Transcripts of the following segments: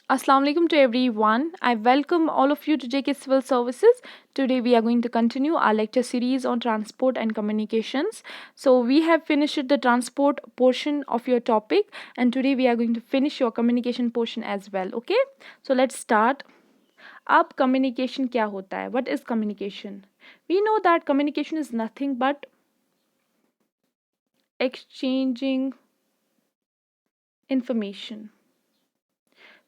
Assalamu alaikum to everyone. I welcome all of you to JK Civil Services. Today we are going to continue our lecture series on transport and communications. So we have finished the transport portion of your topic and today we are going to finish your communication portion as well. Okay? So let's start. अब communication क्या होता है? What is communication? We know that communication is nothing but exchanging information.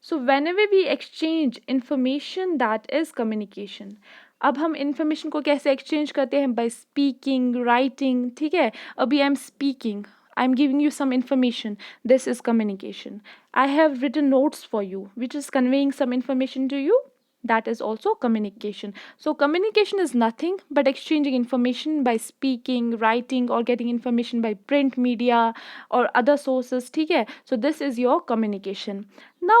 So whenever we exchange information, that is communication. अब हम information को कैसे exchange करते हैं? By speaking, writing. ठीक है? अभी I'm speaking. I'm giving you some information. This is communication. I have written notes for you, which is conveying some information to you. That is also communication. So communication is nothing but exchanging information by speaking, writing, or getting information by print media or other sources. ठीक है? So this is your communication. Now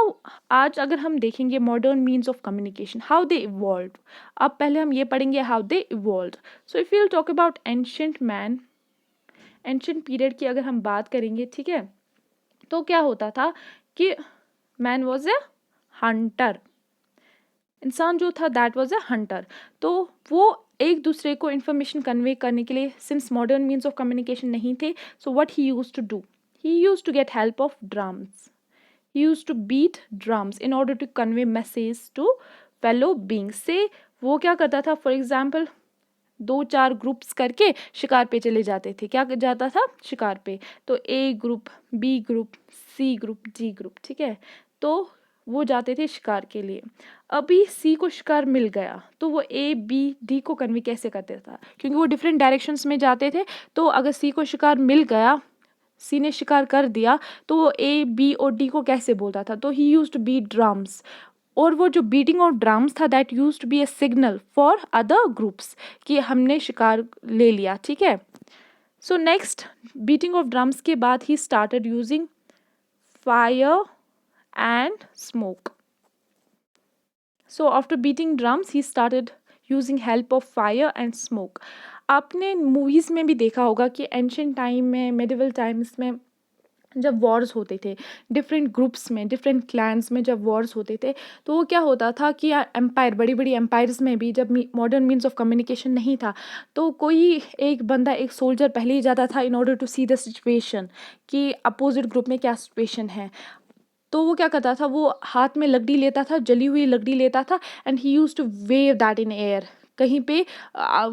आज अगर हम देखेंगे modern means of communication, how they evolved. अब पहले हम ये पढ़ेंगे how they evolved. So if we'll talk about ancient man, ancient period की अगर हम बात करेंगे, ठीक है, तो क्या होता था कि man was a hunter. इंसान जो था दैट वाज अ हंटर. तो वो एक दूसरे को इन्फॉर्मेशन कन्वे करने के लिए, since modern means of communication नहीं थे, so what he used to do, he used to get help of drums. He used to beat drums in order to convey message to fellow beings. से वो क्या करता था, for example 2-4 groups करके शिकार पे चले जाते थे. क्या जाता था? शिकार पे. तो A group, B group, C group, D group. ठीक है, तो वो जाते थे शिकार के लिए. अभी सी को शिकार मिल गया तो वो ए बी डी को कन्वे कैसे करते था, क्योंकि वो डिफरेंट डायरेक्शंस में जाते थे. तो अगर सी को शिकार मिल गया, सी ने शिकार कर दिया, तो वो ए बी और डी को कैसे बोलता था? तो he used to beat drums. और वो जो बीटिंग ऑफ ड्रम्स था that used to be a signal for other groups कि हमने शिकार ले लिया. ठीक है. So next, beating of drums के बाद ही started using fire and smoke. So after beating drums, he started using help of fire and smoke. आपने मूवीज़ में भी देखा होगा कि एंशियंट टाइम में, मेडिवल टाइम्स में जब वॉर्स होते थे, डिफरेंट ग्रुप्स में, डिफरेंट क्लैंस में जब वॉर्स होते थे, तो वो क्या होता था कि एम्पायर, बड़ी बड़ी एम्पायर्स में भी जब मॉडर्न मीन्स ऑफ कम्युनिकेशन नहीं था, तो कोई एक बंदा, एक सोल्जर पहले ही जाता था in order to see the situation कि अपोजिट ग्रुप में क्या सिचुएशन है. तो वो क्या करता था, वो हाथ में लकड़ी लेता था, जली हुई लकड़ी लेता था, and he used to wave that in air. कहीं पे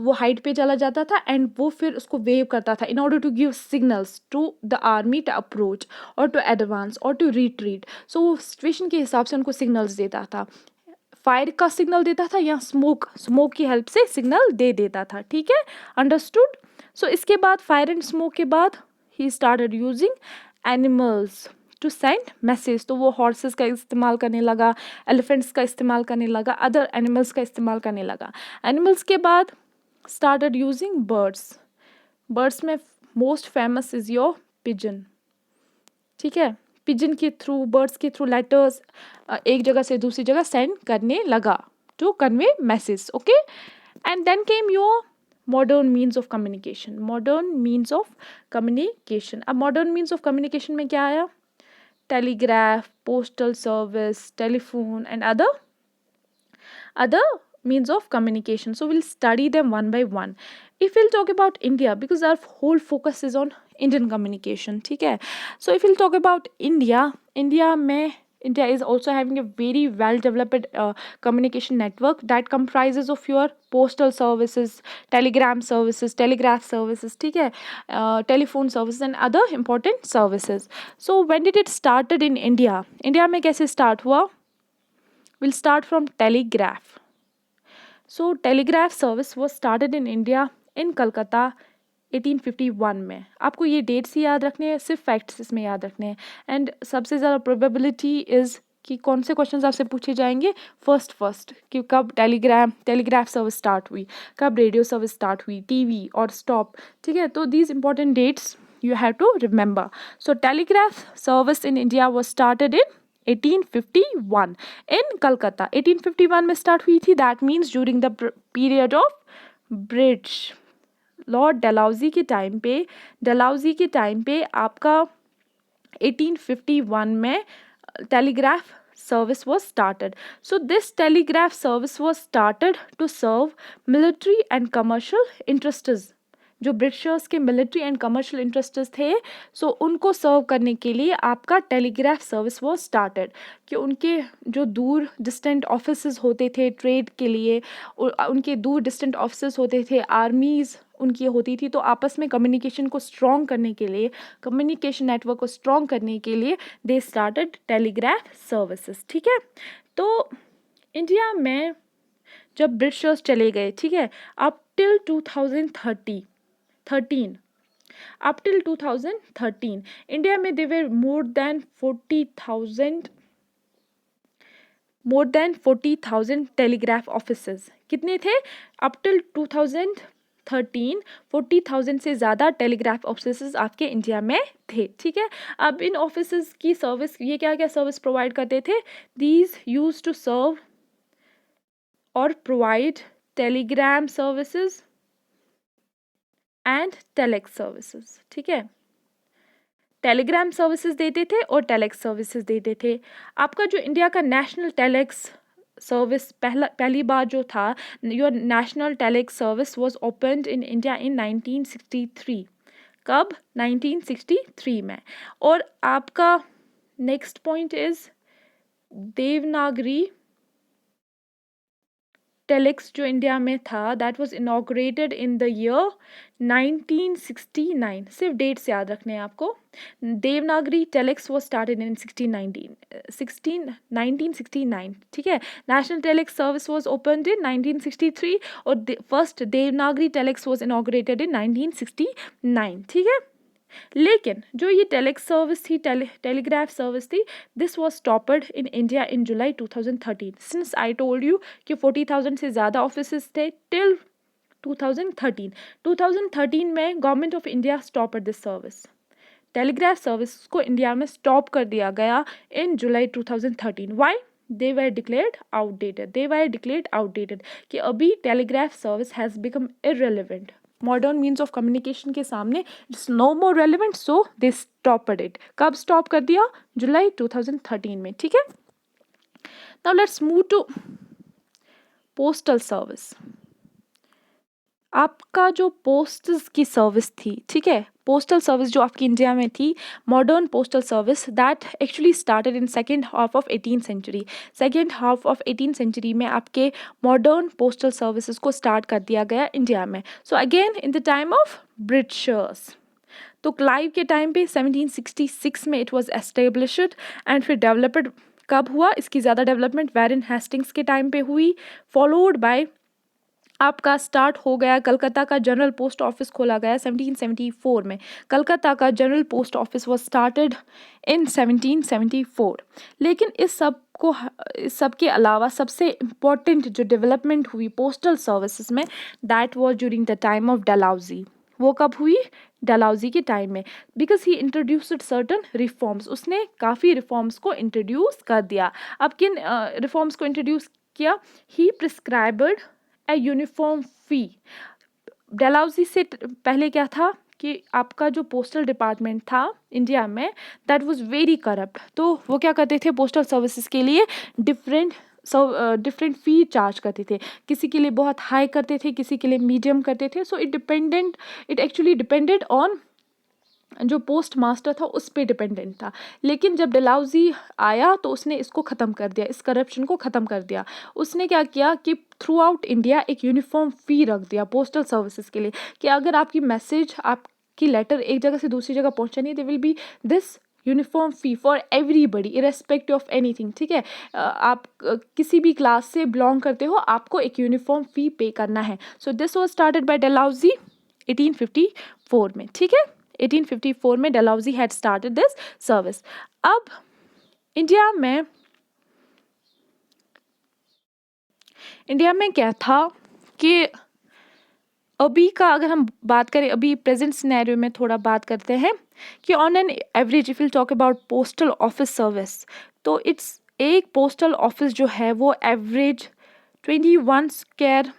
वो हाइट पे चला जाता था एंड वो फिर उसको वेव करता था in order to give signals to the army to approach और टू एडवांस और टू रिट्रीट. सो वो सिचुएशन के हिसाब से उनको सिग्नल्स देता था. फायर का सिग्नल देता था या स्मोक की हेल्प से सिग्नल दे देता था. ठीक है, अंडरस्टूड. सो इसके बाद फायर एंड स्मोक के बाद ही started using animals to send message. तो वो हॉर्सेस का इस्तेमाल करने लगा, एलिफेंट्स का इस्तेमाल करने लगा, अदर एनिमल्स का इस्तेमाल करने लगा. एनिमल्स के बाद स्टार्टेड यूजिंग बर्ड्स. बर्ड्स में most famous is your pigeon. ठीक है, पिजन के थ्रू, बर्ड्स के थ्रू लेटर्स एक जगह से दूसरी जगह सेंड करने लगा to convey message. Okay, and then came your modern means of communication. Modern means of communication. अब मॉडर्न मीन्स ऑफ कम्युनिकेशन में क्या आया? telegraph, postal service, telephone, and other means of communication. So we'll study them one by one. If we'll talk about India, because our whole focus is on Indian communication, ठीक है. So if we'll talk about India में, India is also having a very well developed communication network that comprises of your postal services, telegram services, telegraph services, ठीक है, telephone services and other important services. So when did it started in India? India में कैसे start हुआ? We'll start from telegraph. So telegraph service was started in India in Calcutta 1851 में. आपको ये dates ही याद रखने हैं, सिर्फ फैक्ट्स इसमें याद रखने हैं. एंड सबसे ज़्यादा प्रोबेबिलिटी इज़ कि कौन से क्वेश्चंस आपसे पूछे जाएंगे फर्स्ट कि कब टेलीग्राफ सर्विस स्टार्ट हुई, कब रेडियो सर्विस स्टार्ट हुई, टीवी और स्टॉप. ठीक है, तो these important dates you have to remember. So telegraph service in India was started in 1851 in Calcutta. 1851 में start हुई थी. That means during the period of British. Lord Dalhousie के time पे आपका 1851 में telegraph service was started. So this telegraph service was started to serve military and commercial interests. जो Britishers के military and commercial interests थे, सो उनको सर्व करने के लिए आपका टेलीग्राफ सर्विस वो स्टार्टेड, कि उनके जो दूर डिस्टेंट ऑफिसेस होते थे ट्रेड के लिए, उनके दूर डिस्टेंट ऑफिसेस होते थे, आर्मीज़ उनकी होती थी, तो आपस में कम्युनिकेशन को स्ट्रॉन्ग करने के लिए, कम्युनिकेशन नेटवर्क को स्ट्रॉन्ग करने के लिए दे स्टार्टेड टेलीग्राफ सर्विसेज. ठीक है, तो इंडिया में जब ब्रिटिशर्स चले गए, ठीक है, up till 2013, up till 2013 India में there were more than 40,000 telegraph offices. कितने थे? अप टिल 2013 40,000 से ज़्यादा टेलीग्राफ ऑफिसेज आपके इंडिया में थे. ठीक है, अब इन ऑफिसेज की सर्विस, ये क्या क्या सर्विस प्रोवाइड करते थे? दीज यूज टू सर्व और provide Telegram services and telex services. ठीक है, टेलीग्राम सर्विसेज देते थे और टेलेक्स सर्विसेज देते थे. आपका जो इंडिया का नेशनल टेलेक्स सर्विस पहली बार जो था, your national telex service was opened in India in 1963. कब? 1963 में. और आपका next point is Devanagari telex जो इंडिया में था, that was inaugurated in the year 1969. सिर्फ डेट्स याद रखने हैं आपको. Devanagari telex was started in 1969. ठीक है, national telex service was opened in 1963 और first Devanagari telex was inaugurated in 1969. ठीक है, लेकिन जो ये टेलेक्स सर्विस थी, टेलीग्राफ सर्विस थी, this was stopped in India in July 2013. Since I told you कि 40,000 से ज़्यादा ऑफिसेज थे टिल 2013 में government of India stopped this service. Telegraph service को इंडिया में स्टॉप कर दिया गया in July 2013. Why? they were declared outdated कि अभी telegraph service has become irrelevant. Modern means of communication के सामने it's no more relevant, so they stopped it. कब स्टॉप कर दिया? जुलाई 2013 में. ठीक है, now let's move to postal service. आपका जो पोस्टल की सर्विस थी, ठीक है, पोस्टल सर्विस जो आपकी इंडिया में थी, modern postal service, that actually started in second half of 18th century. Second half of 18th century में आपके मॉडर्न पोस्टल सर्विसेज को स्टार्ट कर दिया गया इंडिया में. So again in the time of Britishers. तो क्लाइव के टाइम पे 1766 में इट वाज एस्टेब्लिश्ड एंड फिर डेवलप्ड. कब हुआ इसकी ज़्यादा डेवलपमेंट? वैरन हेस्टिंग्स के टाइम पे हुई, फॉलोड बाय आपका स्टार्ट हो गया कलकत्ता का जनरल पोस्ट ऑफिस खोला गया 1774 में. कलकत्ता का general post office was started इन 1774. लेकिन इस सब के अलावा सबसे इम्पॉर्टेंट जो डेवलपमेंट हुई पोस्टल सर्विसेज में, that was during the time of Dalhousie. वो कब हुई? डलहौजी के टाइम में. Because he introduced certain reforms. उसने काफ़ी रिफॉर्म्स को इंट्रोड्यूस कर दिया. अब किन रिफॉर्म्स को इंट्रोड्यूस किया? ही प्रिस्क्राइब्ड ए यूनिफॉर्म फी. डलहौजी से पहले क्या था कि आपका जो पोस्टल डिपार्टमेंट था इंडिया में, दैट वाज वेरी करप्ट. तो वो क्या करते थे? पोस्टल सर्विसेज के लिए डिफरेंट फ़ी चार्ज करते थे. किसी के लिए बहुत हाई करते थे, किसी के लिए मीडियम करते थे. So it actually depended on जो पोस्ट मास्टर था, उस पर डिपेंडेंट था. लेकिन जब डलहौजी आया तो उसने इसको ख़त्म कर दिया, इस करप्शन को ख़त्म कर दिया. उसने क्या किया कि थ्रू आउट इंडिया एक यूनिफॉर्म फ़ी रख दिया पोस्टल सर्विसेज के लिए, कि अगर आपकी मैसेज, आपकी लेटर एक जगह से दूसरी जगह पहुंचानी, they will be this uniform fee for everybody irrespective of anything. ठीक है, आप किसी भी क्लास से बिलोंग करते हो, आपको एक यूनिफॉर्म फ़ी पे करना है. So this was started by Dalhousie 1854 में. ठीक है, 1854 में Dalhousie had started this service. अब इंडिया में क्या था कि अभी का अगर हम बात करें, अभी प्रेजेंट सिनेरियो में थोड़ा बात करते हैं कि on an average if will talk about postal office service, तो इट्स एक पोस्टल ऑफिस जो है वो एवरेज 21 स्क्वायर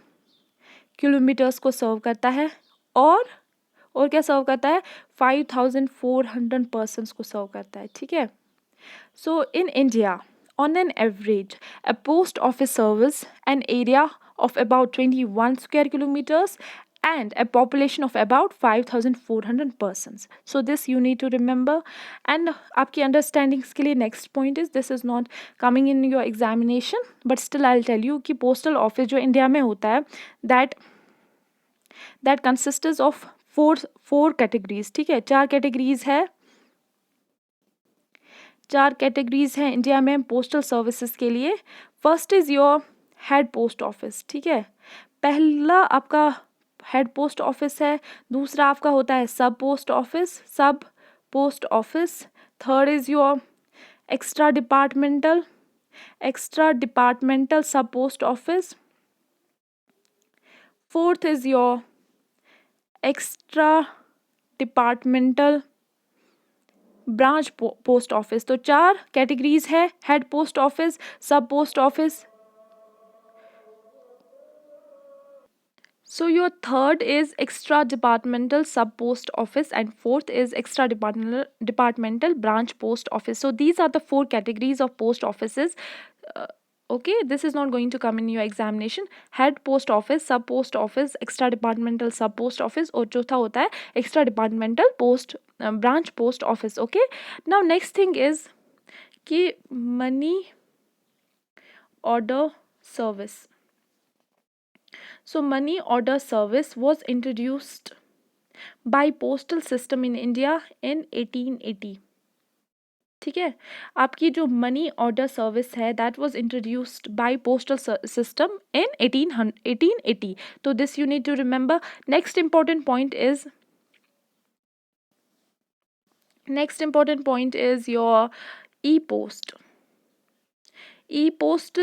किलोमीटर्स को सर्व करता है. और क्या सर्व करता है? 5,400 पर्सनस को सर्व करता है. ठीक है, so in India On an average, a post office serves an area of about 21 square kilometers and a population of about 5,400 persons. So this you need to remember. And आपकी understandings के लिए next point is, this is not coming in your examination but still I'll tell you कि postal office जो India में होता है, that consists of four categories. ठीक है, चार कैटेगरीज हैं इंडिया में पोस्टल सर्विसेज के लिए. First is your head post office. ठीक है, पहला आपका हेड पोस्ट ऑफिस है. दूसरा आपका होता है sub post office. Third is your extra departmental sub post office. Fourth is your extra departmental branch post office. तो चार कैटेगरीज है: head post office, sub post office. So your third is extra departmental sub post office and fourth is extra departmental branch post office. So these are the four categories of post offices. Okay, this is not going to come in your examination. Head post office, sub post office, extra departmental sub post office और चौथा होता है extra departmental branch post office. Okay, now next thing is कि money order service. So money order service was introduced by postal system in India in 1880. ठीक है, आपकी जो money order service है that was introduced by postal system in 1880. तो this you need to remember. Next important point is your e post. E post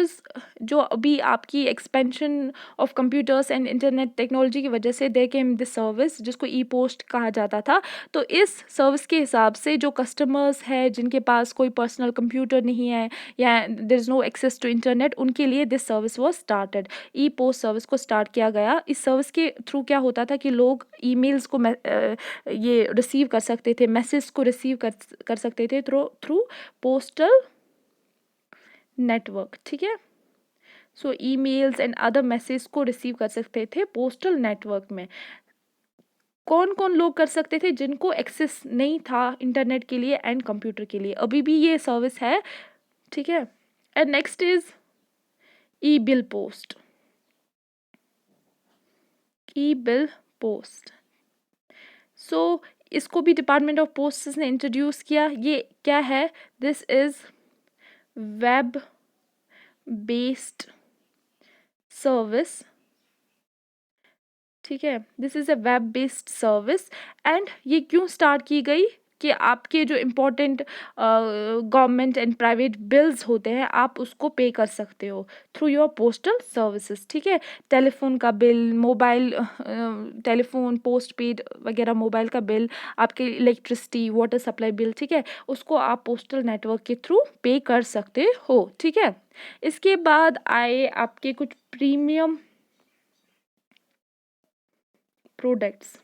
जो अभी आपकी expansion of computers and internet technology की वजह से दे केम दिस सर्विस जिसको ई post कहा जाता था. तो इस सर्विस के हिसाब से जो कस्टमर्स है जिनके पास कोई पर्सनल कंप्यूटर नहीं है या there is no access to internet, उनके लिए this service was started. E post service को स्टार्ट किया गया. इस सर्विस के थ्रू क्या होता था कि लोग ईमेल्स को ये रिसीव कर सकते थे, मैसेज को रिसीव कर सकते थे थ्रू पोस्टल नेटवर्क. ठीक है, सो ईमेल्स एंड अदर मैसेज को रिसीव कर सकते थे पोस्टल नेटवर्क में. कौन कौन लोग कर सकते थे? जिनको एक्सेस नहीं था इंटरनेट के लिए एंड कंप्यूटर के लिए. अभी भी ये सर्विस है. ठीक है, and next is e bill post. So इसको भी डिपार्टमेंट ऑफ पोस्ट ने इंट्रोड्यूस किया. ये क्या है? This is web based service. ठीक है, this is a web based service. And ये क्यों स्टार्ट की गई कि आपके जो important government and private bills होते हैं आप उसको पे कर सकते हो थ्रू योर पोस्टल सर्विसेज. ठीक है, टेलीफोन का bill, mobile telephone post paid वगैरह, मोबाइल का बिल, आपके इलेक्ट्रिसिटी वाटर सप्लाई बिल, ठीक है, उसको आप पोस्टल नेटवर्क के थ्रू पे कर सकते हो. ठीक है, इसके बाद आए आपके कुछ premium products.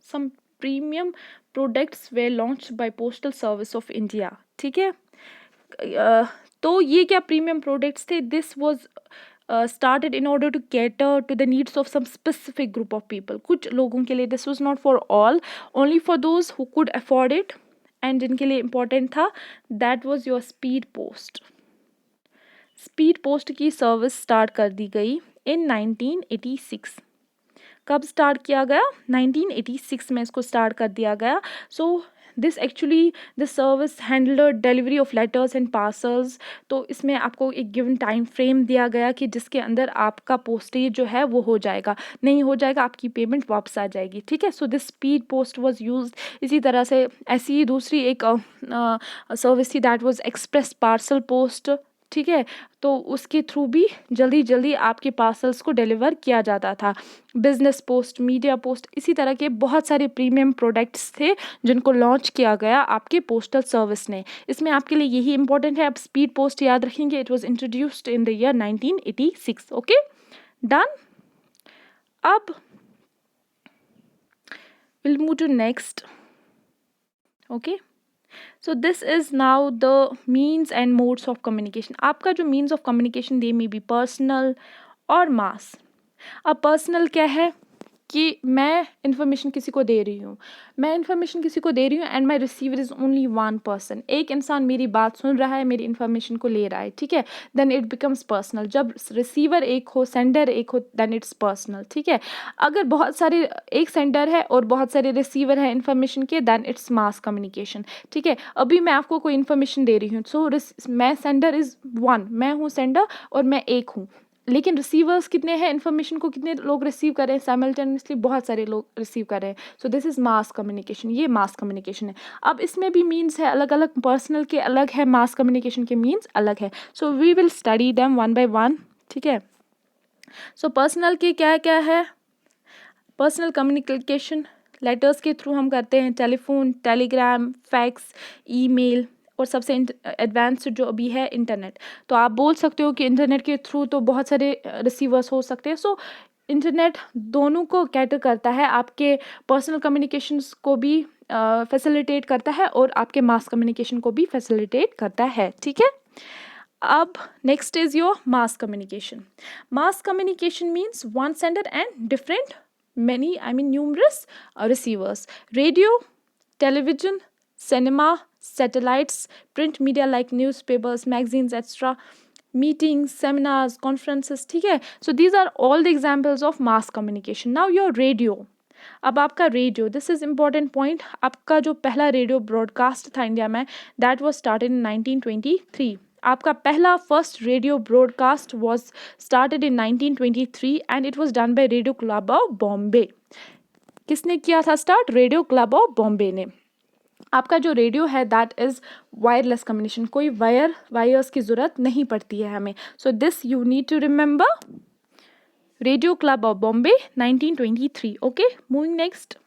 Some premium products were launched by Postal Service of India. ठीक है, तो ये क्या प्रीमियम प्रोडक्ट्स थे? This was started in order to cater to the needs of some specific group of people. कुछ लोगों के लिए, this was not for all, only for those who could afford it and जिनके लिए important था. that was your speed post. Speed post की service start कर दी गई इन 1986. कब स्टार्ट किया गया? 1986 में इसको स्टार्ट कर दिया गया. So this service handled delivery of letters and parcels. तो इसमें आपको एक गिवन टाइम फ्रेम दिया गया कि जिसके अंदर आपका पोस्टेज जो है वो हो जाएगा. नहीं हो जाएगा आपकी पेमेंट वापस आ जाएगी. ठीक है, so this speed post was used. इसी तरह से ऐसी दूसरी एक सर्विस थी that was express parcel post. ठीक है, तो उसके थ्रू भी जल्दी आपके पार्सल्स को डिलीवर किया जाता था. बिजनेस पोस्ट, मीडिया पोस्ट, इसी तरह के बहुत सारे प्रीमियम प्रोडक्ट्स थे जिनको लॉन्च किया गया आपके पोस्टल सर्विस ने. इसमें आपके लिए यही इंपॉर्टेंट है, आप स्पीड पोस्ट याद रखेंगे. It was introduced in the year 1986. Okay, done. अब will move to next. Okay, so this is now the means and modes of communication. आपका जो means of communication they may be personal और mass. अब personal क्या है कि मैं information किसी को दे रही हूँ, and my receiver is only one person. एक इंसान मेरी बात सुन रहा है, मेरी इन्फॉर्मेशन को ले रहा है, ठीक है. Then it becomes personal. जब रिसीवर एक हो, सेंडर एक हो, देन इट्स पर्सनल, ठीक है. अगर बहुत सारे, एक सेंडर है और बहुत सारे रिसीवर है इन्फॉर्मेशन के, देन इट्स मास कम्युनिकेशन, ठीक है. अभी मैं आपको कोई इन्फॉर्मेशन दे रही हूँ, सो मैं सेंडर इज़ वन, मैं हूँ सेंडर और मैं एक हूँ. लेकिन रिसीवर्स कितने हैं, इन्फॉर्मेशन को कितने लोग रिसीव कर रहे हैं साइमल्टेनियसली, बहुत सारे लोग रिसीव कर रहे हैं. सो दिस इज़ मास कम्युनिकेशन. ये मास कम्युनिकेशन है. अब इसमें भी मीन्स है अलग अलग, पर्सनल के अलग है, मास कम्युनिकेशन के मीन्स अलग है. So we will study them one by one, ठीक है. सो पर्सनल के क्या क्या है. पर्सनल कम्युनिकेशन लेटर्स के थ्रू हम करते हैं, टेलीफोन, टेलीग्राम, फैक्स, ईमेल, और सबसे एडवांस जो अभी है इंटरनेट. तो आप बोल सकते हो कि इंटरनेट के थ्रू तो बहुत सारे रिसीवर्स हो सकते हैं. सो इंटरनेट दोनों को कैटर करता है, आपके पर्सनल कम्युनिकेशंस को भी फैसिलिटेट करता है और आपके मास कम्युनिकेशन को भी फैसिलिटेट करता है, ठीक है. अब next is your mass communication. Mass communication means one sender and different many, I mean numerous receivers. Radio, television, cinema, satellites, print media like newspapers, magazines, etc., meetings, seminars, conferences, ठीक है. So these are all the examples of mass communication. Now your radio. अब आपका radio, this is important point. आपका जो पहला radio broadcast था India में, that was started in 1923. आपका पहला first radio broadcast was started in 1923 and it was done by radio club of Bombay. किसने किया था स्टार्ट? रेडियो क्लब ऑफ बॉम्बे ने. आपका जो रेडियो है दैट इज़ वायरलेस कम्युनिकेशन. कोई वायर्स की ज़रूरत नहीं पड़ती है हमें. So this you need to remember. Radio club of Bombay 1923. Okay, moving next.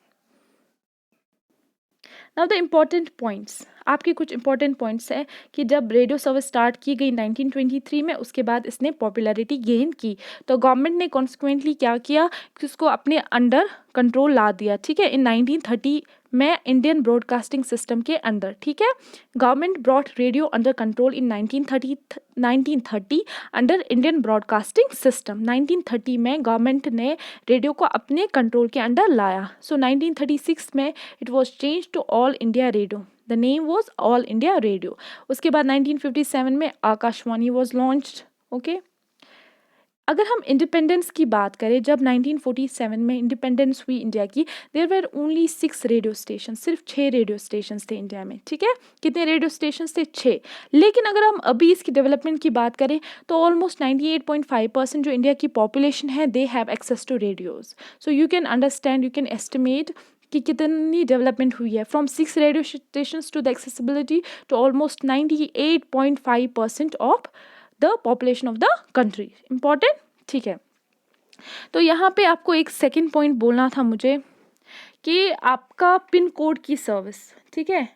Now the important points. आपके कुछ इंपॉर्टेंट पॉइंट्स हैं कि जब रेडियो सर्विस स्टार्ट की गई 1923 में, उसके बाद इसने पॉपुलैरिटी गेन की. तो गवर्नमेंट ने कॉन्सिक्वेंटली क्या किया कि उसको अपने अंडर कंट्रोल ला दिया, ठीक है, इन 1930 में इंडियन ब्रॉडकास्टिंग सिस्टम के अंदर, ठीक है. Government brought radio under control इन 1930 अंडर इंडियन ब्रॉडकास्टिंग सिस्टम. 1930 में गवर्नमेंट ने रेडियो को अपने कंट्रोल के अंडर लाया. सो 1936 में it was change to All India Radio. The name was All India Radio. उसके बाद 1957 में आकाशवाणी वॉज लॉन्च्ड. ओके. अगर हम इंडिपेंडेंस की बात करें, जब 1947 में इंडिपेंडेंस हुई इंडिया की, there were only 6 radio station. सिर्फ 6 रेडियो स्टेशन थे इंडिया में, ठीक है. कितने रेडियो स्टेशन थे? 6. लेकिन अगर हम अभी इसकी डेवलपमेंट की बात करें तो ऑलमोस्ट 98.5% जो इंडिया की पॉपुलेशन है, they have access to radios. So you can understand, you can estimate कि कितनी डेवलपमेंट हुई है. From 6 radio station to the accessibility to almost 98.5% of the population of the country. Important, ठीक है. तो यहाँ पे आपको एक सेकंड पॉइंट बोलना था मुझे कि आपका पिन कोड की सर्विस, ठीक है,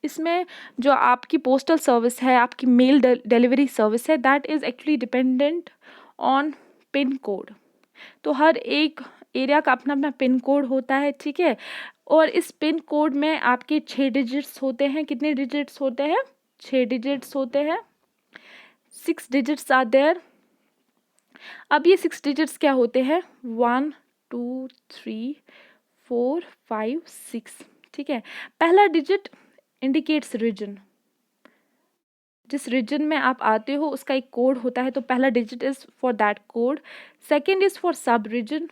इसमें जो आपकी पोस्टल सर्विस है, आपकी मेल डिलीवरी सर्विस है, that is actually dependent on pin code. तो हर एक एरिया का अपना अपना पिन कोड होता है, ठीक है. और इस पिन कोड में आपके 6 डिजिट्स होते हैं. कितने डिजिट्स होते हैं? 6 डिजिट्स होते हैं. 6 डिजिट्स आर देयर. अब ये 6 डिजिट्स क्या होते हैं? 1 2 3 4 5 6, ठीक है. पहला डिजिट इंडिकेट्स रीजन. जिस रीजन में आप आते हो उसका एक कोड होता है, तो पहला digit is for that code. Second is for sub region.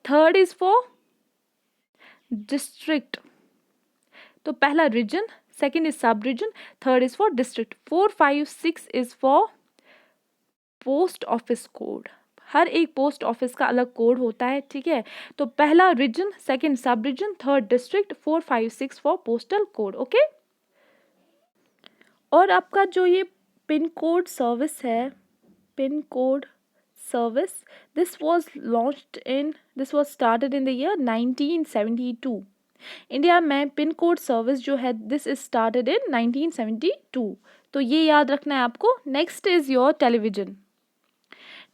Third is for district. तो पहला region, second is sub region, third is for district. 4 5 6 is for post office code. हर एक पोस्ट ऑफिस का अलग कोड होता है, ठीक है. तो पहला region, second sub region, third district, 4 5 6 for postal code. Okay. और आपका जो ये पिन कोड सर्विस है, pin code service, this was started in the year 1972. India में पिन कोड सर्विस जो है, दिस इज स्टार्टेड इन 1972. तो ये याद रखना है आपको. Next is your television.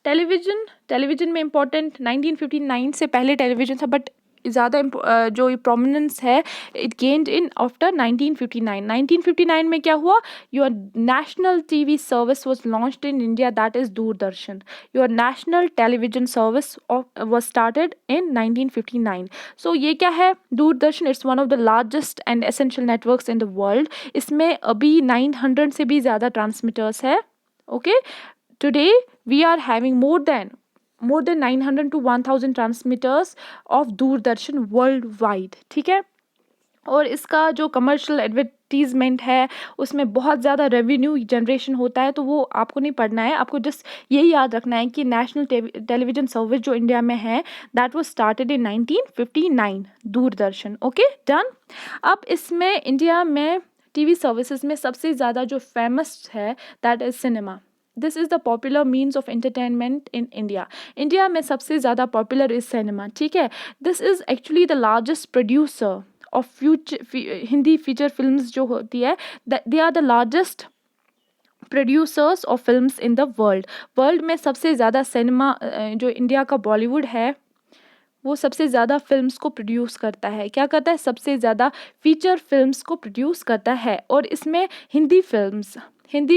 Television में इंपॉर्टेंट, 1959 से पहले टेलीविजन था, बट ज़्यादा जो प्रोमिनेंस है इट गेन्ड इन आफ्टर 1959. 1959 में क्या हुआ? Your national TV service was launched in India, that is Doordarshan. Your national television service was started in 1959. So ये क्या है? Doordarshan it's one of the largest and essential networks in the world. इसमें अभी 900 से भी ज़्यादा ट्रांसमीटर्स है. Okay, today we are having more than 900 to 1000 transmitters of Doordarshan worldwide. ठीक है, और इसका जो कमर्शियल एडवर्टीजमेंट है उसमें बहुत ज़्यादा रेवेन्यू जनरेशन होता है. तो वो आपको नहीं पढ़ना है, आपको जस्ट यही याद रखना है कि नेशनल टेलीविजन सर्विस जो इंडिया में है that was started in 1959, Doordarshan. Okay, done. अब इसमें इंडिया में टीवी सर्विसेज में सबसे ज़्यादा जो फेमस है that is cinema. This is the popular means of entertainment in India. India में सबसे ज़्यादा पॉपुलर इज़ सिनेमा. ठीक है, this is actually the largest producer of Hindi feature films जो होती है, they are the largest producers of films in the world. World में सबसे ज़्यादा सिनेमा जो इंडिया का बॉलीवुड है वो सबसे ज़्यादा फिल्म्स को प्रोड्यूस करता है. क्या करता है? सबसे ज़्यादा फीचर फिल्म्स को प्रोड्यूस करता है. और इसमें हिंदी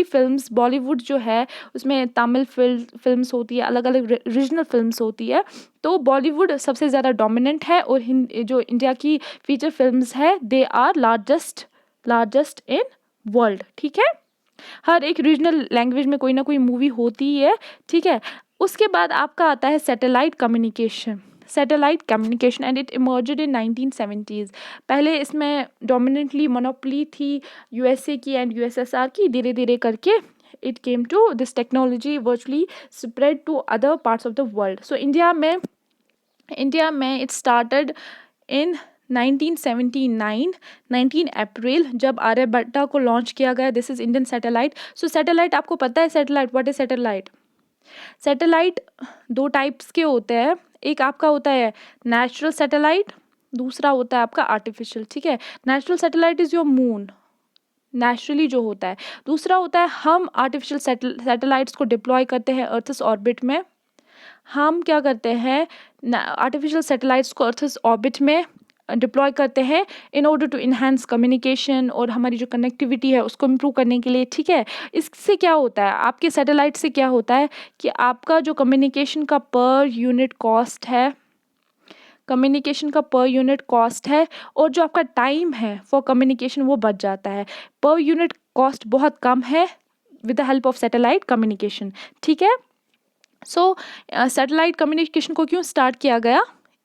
फिल्म्स बॉलीवुड जो है उसमें तमिल फिल्म्स होती है, अलग अलग रीजनल फिल्म्स होती है. तो बॉलीवुड सबसे ज़्यादा डोमिनेंट है और जो इंडिया की फीचर फिल्म्स है they are largest in world. ठीक है, हर एक रीजनल लैंग्वेज में कोई ना कोई मूवी होती ही है. ठीक है, उसके बाद आपका आता है satellite communication and it emerged in 1970s. पहले इसमें डोमिनेंटली मोनोपोली थी यूएसए की एंड यूएसएसआर की. धीरे धीरे करके it came to this technology virtually spread to other parts of the world. So India में इट स्टार्टेड इन 1979, 19 अप्रैल, जब आर्यभट्टा को लॉन्च किया गया. This is Indian satellite. So satellite आपको पता है satellite, what is satellite? Satellite दो types के होते हैं. एक आपका होता है नेचुरल सैटेलाइट, दूसरा होता है आपका आर्टिफिशियल. ठीक है, natural satellite is your moon, naturally जो होता है. दूसरा होता है हम आर्टिफिशियल सैटेलाइट्स को डिप्लॉय करते हैं अर्थस ऑर्बिट में. हम क्या करते हैं? आर्टिफिशियल सैटेलाइट्स को अर्थस ऑर्बिट में डिप्लॉय करते हैं in order to enhance communication और हमारी जो कनेक्टिविटी है उसको इम्प्रूव करने के लिए. ठीक है, इससे क्या होता है? आपके सैटेलाइट से क्या होता है कि आपका जो कम्युनिकेशन का पर यूनिट कॉस्ट है और जो आपका टाइम है फॉर कम्युनिकेशन वो बच जाता है. पर यूनिट कॉस्ट बहुत कम है with the help of satellite communication. ठीक है, सो सैटेलाइट कम्युनिकेशन को क्यों स्टार्ट किया गया?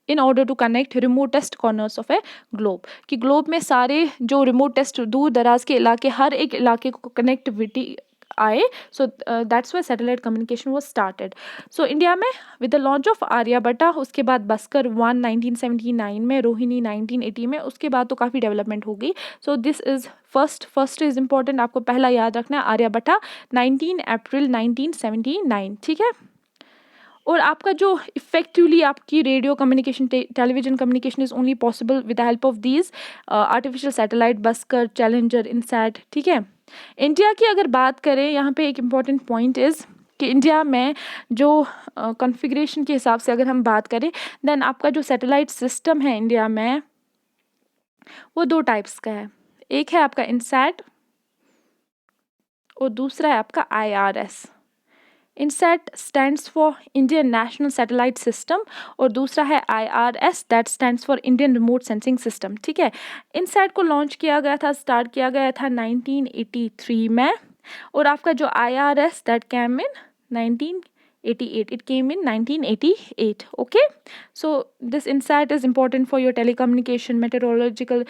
In order to connect remotest corners of a globe. कि ग्लोब में सारे जो रिमोटेस्ट दूर दराज के इलाके, हर एक इलाके को कनेक्टिविटी आए. So that's why satellite communication was started. So India में with the launch of Aryabhata, उसके बाद बस्कर 1 1979 में, रोहिणी 1980 में, उसके बाद तो काफ़ी डेवलपमेंट हो गई. सो this is first is important, आपको पहला याद रखना है आर्यभट्टा 19 अप्रैल 1979. ठीक है, और आपका जो इफेक्टिवली आपकी radio communication, television communication is only possible with the help of these artificial satellite, बस्कर, challenger, INSAT. ठीक है, इंडिया की अगर बात करें, यहाँ पे एक इम्पॉर्टेंट पॉइंट इज़ कि इंडिया में जो कॉन्फ़िगरेशन के हिसाब से अगर हम बात करें देन आपका जो सैटेलाइट सिस्टम है इंडिया में वो दो टाइप्स का है. एक है आपका इनसैट और दूसरा है आपका IRS. INSAT stands for Indian national satellite system और दूसरा है IRS that stands for Indian remote sensing system. ठीक है, इनसैट को लॉन्च किया गया था, स्टार्ट किया गया था 1983 में, और आपका जो IRS that came in 1988. It came in 1988. Okay, so this INSAT is important for your telecommunication, meteorological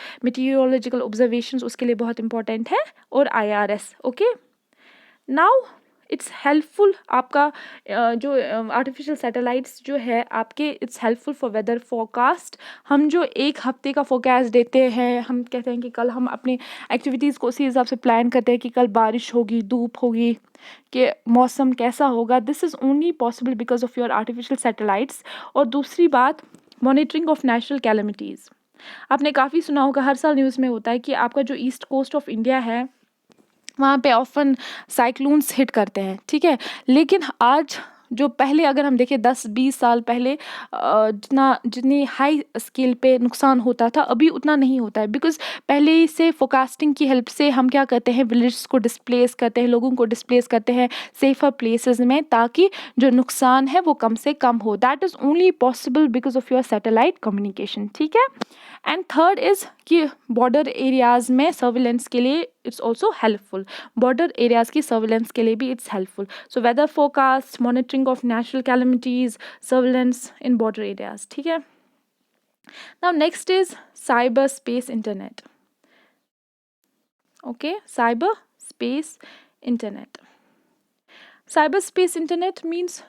observations, उसके लिए बहुत important है, और IRS. Okay, now it's helpful. आपका जो आर्टिफिशियल सैटेलाइट्स जो है आपके, it's helpful for weather forecast. हम जो एक हफ्ते का फोरकास्ट देते हैं, हम कहते हैं कि कल हम अपनी एक्टिविटीज़ को उसी हिसाब से प्लान करते हैं कि कल बारिश होगी, धूप होगी, कि मौसम कैसा होगा. This is only possible because of your artificial satellites. और दूसरी बात, मॉनिटरिंग ऑफ नेचुरल कैलेमिटीज़. आपने काफ़ी सुना होगा, हर साल न्यूज़ में होता है कि आपका जो ईस्ट कोस्ट ऑफ इंडिया है वहाँ पे ऑफन साइक्लोन्स हिट करते हैं. ठीक है, लेकिन आज जो पहले अगर हम देखें 10-20 साल पहले जितनी हाई स्केल पे नुकसान होता था अभी उतना नहीं होता है, बिकॉज़ पहले से फोरकास्टिंग की हेल्प से हम क्या करते हैं, विलेजेस को डिस्प्लेस करते हैं, लोगों को डिस्प्लेस करते हैं सेफर प्लेसेस में, ताकि जो नुकसान है वो कम से कम हो। That is only possible because of your satellite communication, ठीक है। एंड थर्ड इज़ कि बॉर्डर एरियाज़ में सर्विलेंस के लिए it's also helpful. Border areas की सर्विलेंस के लिए भी it's helpful. So whether forecast, monitoring of natural calamities, surveillance in border areas, ठीक है। Now next is cyber space internet. Okay, cyber space internet. Cyber space internet means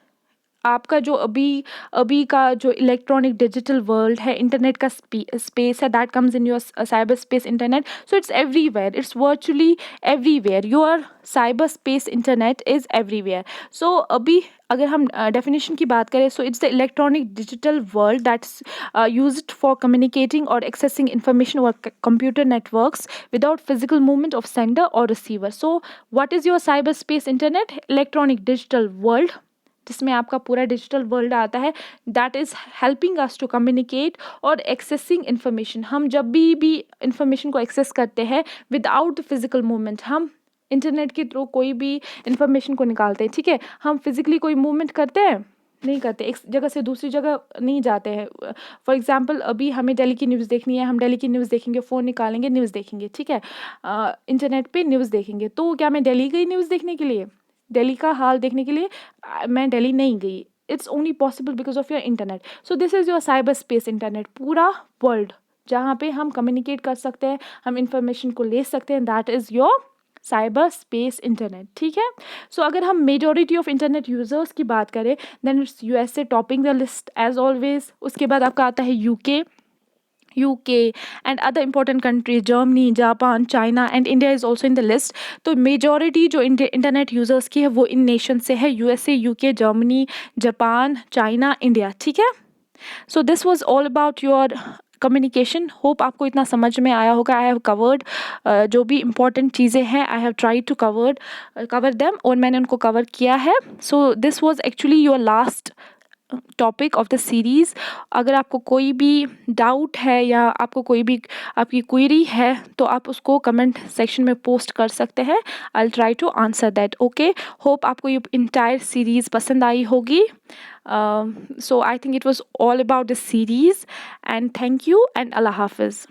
आपका जो अभी अभी का जो इलेक्ट्रॉनिक डिजिटल वर्ल्ड है, इंटरनेट का स्पेस है, that comes in your cyber space internet. So it's everywhere, it's virtually everywhere, your cyber space internet is everywhere. सो अभी अगर हम डेफिनेशन की बात करें, so it's the electronic digital world that's used for communicating और accessing information और computer networks without physical movement of sender और receiver. So what is your cyber space internet? Electronic digital world जिसमें आपका पूरा digital world आता है, that is helping us to communicate और accessing information. हम जब भी इंफॉर्मेशन को एक्सेस करते हैं विदाउट फिजिकल मूवमेंट, हम इंटरनेट के थ्रू कोई भी इंफॉर्मेशन को निकालते हैं, ठीक है। हम फिजिकली कोई मूवमेंट करते हैं नहीं करते, एक जगह से दूसरी जगह नहीं जाते हैं। फॉर एग्जांपल अभी हमें दिल्ली की न्यूज़ देखनी है, हम दिल्ली की न्यूज़ देखेंगे, फ़ोन निकालेंगे, न्यूज़ देखेंगे, ठीक है। इंटरनेट पे न्यूज़ देखेंगे, तो क्या मैं दिल्ली गई न्यूज़ देखने के लिए? दिल्ली का हाल देखने के लिए मैं दिल्ली नहीं गई। It's only possible because of your internet. So this is your cyber space internet, पूरा वर्ल्ड जहाँ पे हम कम्युनिकेट कर सकते हैं, हम इंफॉर्मेशन को ले सकते हैं, that is your cyber space internet, ठीक है। सो अगर हम मेजॉरिटी ऑफ इंटरनेट यूज़र्स की बात करें, then it's USA topping the list as always. उसके बाद आपका आता है UK and other important countries, Germany, Japan, China and India is also in the list. तो मेजॉरिटी जो इंटरनेट यूज़र्स की है वो इन नेशन से है, USA, UK, Germany, Japan, China, India, ठीक है। So this was all about your communication. Hope आपको इतना समझ में आया होगा। आई हैव कवर्ड जो भी इम्पॉर्टेंट चीज़ें हैं, I have try to cover them, और मैंने उनको कवर किया है। So this was actually your last topic of the series. अगर आपको कोई भी डाउट है या आपको कोई भी आपकी क्वेरी है तो आप उसको कमेंट सेक्शन में पोस्ट कर सकते हैं। I will try to answer that. Okay, hope आपको ये इंटायर सीरीज़ पसंद आई होगी। So I think it was all about this series, and thank you and अल्लाह हाफिज़।